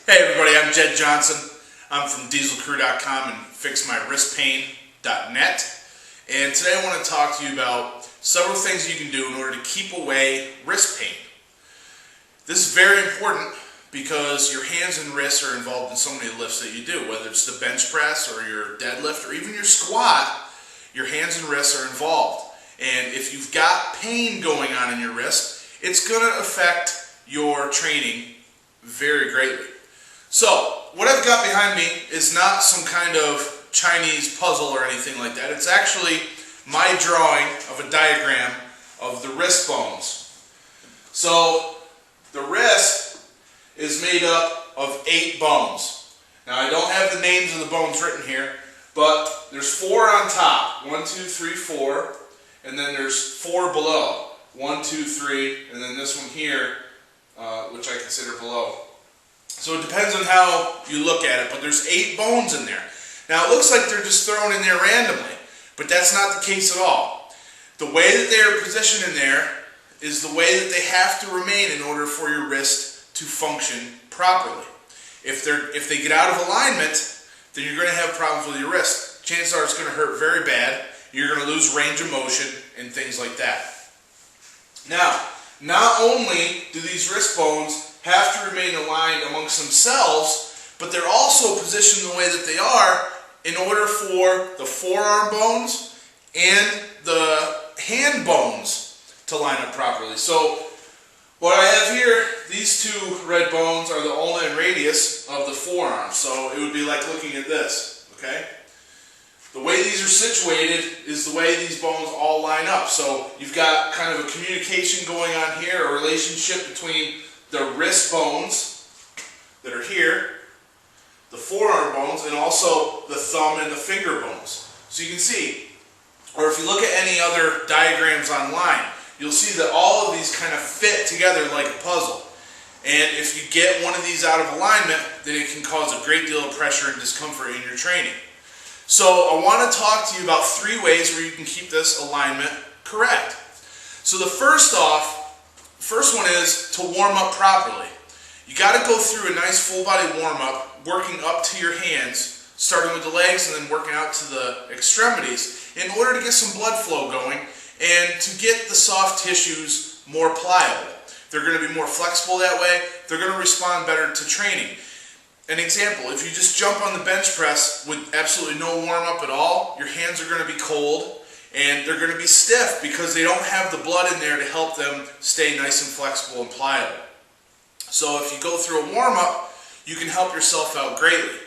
Hey everybody, I'm Jedd Johnson. I'm from dieselcrew.com and fixmywristpain.net. And today I want to talk to you about several things you can do in order to keep away wrist pain. This is very important because your hands and wrists are involved in so many lifts that you do, whether it's the bench press or your deadlift or even your squat. Your hands and wrists are involved. And if you've got pain going on in your wrist, it's going to affect your training very greatly. So, what I've got behind me is not some kind of Chinese puzzle or anything like that. It's actually my drawing of a diagram of the wrist bones. So, the wrist is made up of 8 bones. Now, I don't have the names of the bones written here, but there's 4 on top. 1, 2, 3, 4. And then there's 4 below. 1, 2, 3, and then this one here, which I consider below. So it depends on how you look at it, but there's 8 bones in there. Now it looks like they're just thrown in there randomly, but that's not the case at all. The way that they are positioned in there is the way that they have to remain in order for your wrist to function properly. If they get out of alignment, then you're going to have problems with your wrist. Chances are it's going to hurt very bad. You're going to lose range of motion and things like that. Now, not only do these wrist bones have to remain aligned amongst themselves, but they're also positioned the way that they are in order for the forearm bones and the hand bones to line up properly. So what I have here, these 2 red bones are the ulna and radius of the forearm. So it would be like looking at this, okay? The way these are situated is the way these bones all line up. So you've got kind of a communication going on here, a relationship between the wrist bones that are here, the forearm bones, and also the thumb and the finger bones. So you can see, or if you look at any other diagrams online, you'll see that all of these kind of fit together like a puzzle. And if you get one of these out of alignment, then it can cause a great deal of pressure and discomfort in your training. So I want to talk to you about 3 ways where you can keep this alignment correct. So the first one is to warm up properly. You got to go through a nice full body warm up, working up to your hands, starting with the legs and then working out to the extremities in order to get some blood flow going and to get the soft tissues more pliable. They're going to be more flexible that way. They're going to respond better to training. An example, if you just jump on the bench press with absolutely no warm up at all, your hands are going to be cold and they're going to be stiff because they don't have the blood in there to help them stay nice and flexible and pliable. So if you go through a warm up, you can help yourself out greatly.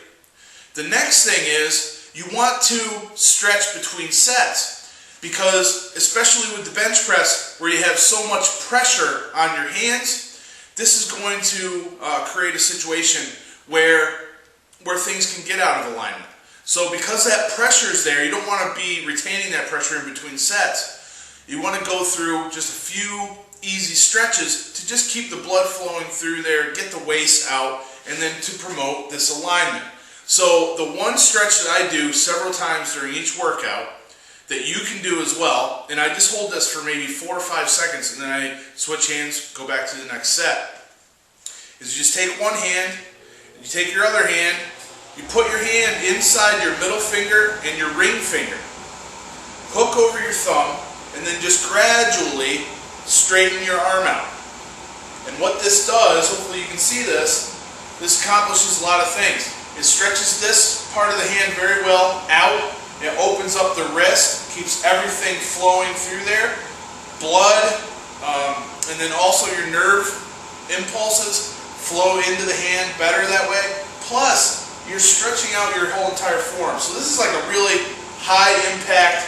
The next thing is you want to stretch between sets because especially with the bench press where you have so much pressure on your hands, this is going to create a situation where things can get out of alignment. So because that pressure is there, you don't want to be retaining that pressure in between sets. You want to go through just a few easy stretches to just keep the blood flowing through there, get the waste out, and then to promote this alignment. So the one stretch that I do several times during each workout that you can do as well, and I just hold this for maybe 4 or 5 seconds and then I switch hands, go back to the next set, is you just take one hand, you take your other hand, you put your hand inside your middle finger and your ring finger. Hook over your thumb and then just gradually straighten your arm out. And what this does, hopefully you can see this accomplishes a lot of things. It stretches this part of the hand very well out. It opens up the wrist, keeps everything flowing through there. Blood, and then also your nerve impulses flow into the hand better that way. Plus, you're stretching out your whole entire forearm. So this is like a really high impact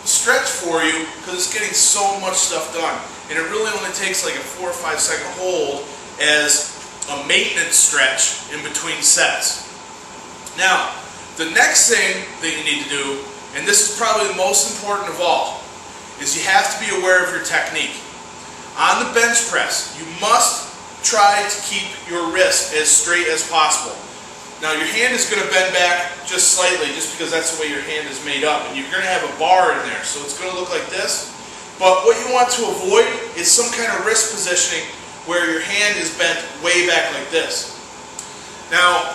stretch for you because it's getting so much stuff done. And it really only takes like a 4 or 5 second hold as a maintenance stretch in between sets. Now, the next thing that you need to do, and this is probably the most important of all, is you have to be aware of your technique. On the bench press, you must try to keep your wrist as straight as possible. Now your hand is going to bend back just slightly just because that's the way your hand is made up, and you're going to have a bar in there, so it's going to look like this. But what you want to avoid is some kind of wrist positioning where your hand is bent way back like this. Now,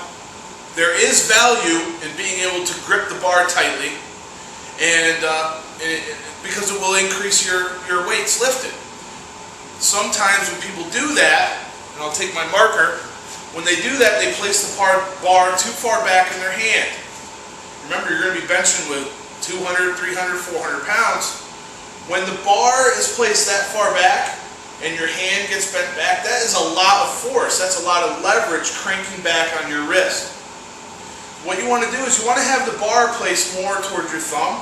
there is value in being able to grip the bar tightly, and because it will increase your weights lifted. Sometimes when people do that, and I'll take my marker, when they do that, they place the bar too far back in their hand. Remember, you're going to be benching with 200, 300, 400 pounds. When the bar is placed that far back and your hand gets bent back, that is a lot of force. That's a lot of leverage cranking back on your wrist. What you want to do is you want to have the bar placed more towards your thumb.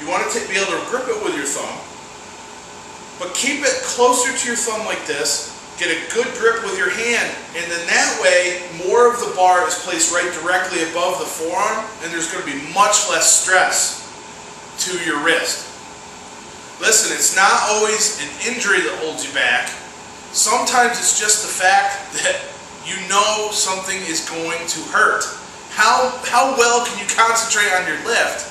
You want to be able to grip it with your thumb, but keep it closer to your thumb like this. Get a good grip with your hand, and then that way more of the bar is placed right directly above the forearm, and there's going to be much less stress to your wrist. Listen, it's not always an injury that holds you back. Sometimes it's just the fact that you know something is going to hurt. How well can you concentrate on your lift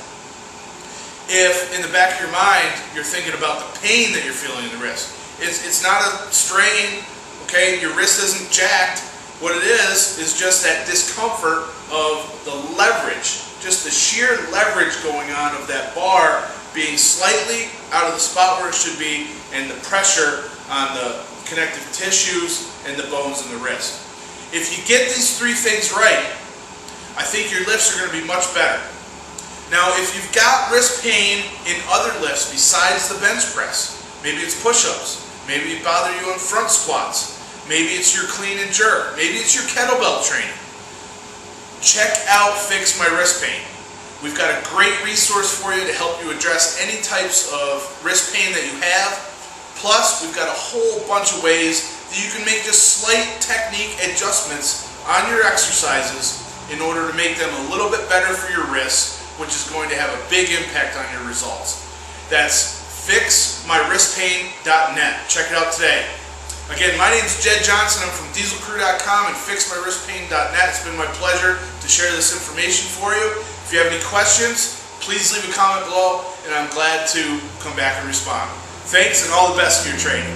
if in the back of your mind you're thinking about the pain that you're feeling in the wrist? It's not a strain, okay? Your wrist isn't jacked. What it is just that discomfort of the leverage, just the sheer leverage going on of that bar being slightly out of the spot where it should be, and the pressure on the connective tissues and the bones in the wrist. If you get these three things right, I think your lifts are going to be much better. Now, if you've got wrist pain in other lifts besides the bench press, maybe it's push-ups, maybe it bothers you on front squats, maybe it's your clean and jerk, maybe it's your kettlebell training, check out Fix My Wrist Pain. We've got a great resource for you to help you address any types of wrist pain that you have. Plus, we've got a whole bunch of ways that you can make just slight technique adjustments on your exercises in order to make them a little bit better for your wrists, which is going to have a big impact on your results. That's fixmywristpain.net. Check it out today. Again, my name is Jedd Johnson. I'm from dieselcrew.com and fixmywristpain.net. It's been my pleasure to share this information for you. If you have any questions, please leave a comment below, and I'm glad to come back and respond. Thanks, and all the best for your training.